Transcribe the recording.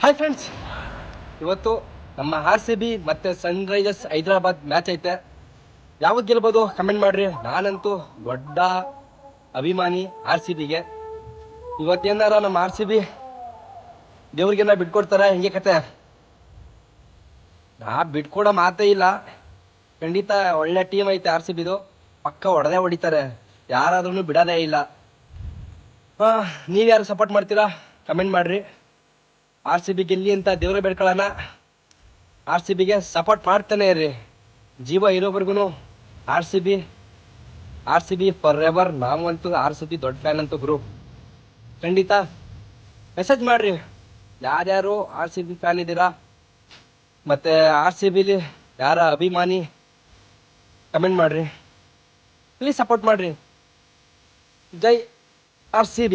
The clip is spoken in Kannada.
ಹಾಯ್ ಫ್ರೆಂಡ್ಸ್, ಇವತ್ತು ನಮ್ಮ RCB ಮತ್ತೆ ಸನ್ರೈಸರ್ಸ್ ಹೈದರಾಬಾದ್ ಮ್ಯಾಚ್ ಐತೆ. ಯಾವ್ದು ಗೆಲ್ಬೋದು ಕಮೆಂಟ್ ಮಾಡ್ರಿ. ನಾನಂತೂ ದೊಡ್ಡ ಅಭಿಮಾನಿ RCBಗೆ. ಇವತ್ತೇನಾರ ನಮ್ಮ RCB ದೇವ್ರಿಗೆಲ್ಲ ಬಿಟ್ಕೊಡ್ತಾರೆ, ಹೆಂಗೆ ಕತೆ? ಬಿಟ್ಕೊಡೋ ಮಾತೇ ಇಲ್ಲ. ಖಂಡಿತ ಒಳ್ಳೆ ಟೀಮ್ ಐತೆ RCBದು. ಪಕ್ಕ ಹೊಡೆದೇ ಹೊಡಿತಾರೆ, ಯಾರಾದ್ರೂ ಬಿಡೋದೇ ಇಲ್ಲ. ನೀವ್ಯಾರು ಸಪೋರ್ಟ್ ಮಾಡ್ತೀರಾ ಕಮೆಂಟ್ ಮಾಡ್ರಿ. RCB ಗೆಲ್ಲಿ ಅಂತ ದೇವ್ರ ಬೇಡ್ಕೊಳ್ಳೋಣ. RCBಗೆ ಸಪೋರ್ಟ್ ಮಾಡ್ತಾನೆ ಇರ್ರಿ, ಜೀವ ಇರೋವರೆಗೂ. RCB for ever. ನಾವಂತೂ RCB ದೊಡ್ಡ ಫ್ಯಾನ್ ಅಂತೂ ಗ್ರೂಪ್. ಖಂಡಿತ ಮೆಸೇಜ್ ಮಾಡ್ರಿ, ಯಾರ್ಯಾರು RCB ಫ್ಯಾನ್ ಇದ್ದೀರಾ, ಮತ್ತೆ RCBಲಿ ಯಾರ ಅಭಿಮಾನಿ ಕಮೆಂಟ್ ಮಾಡ್ರಿ. ಪ್ಲೀಸ್ ಸಪೋರ್ಟ್ ಮಾಡ್ರಿ. ಜೈ RCB.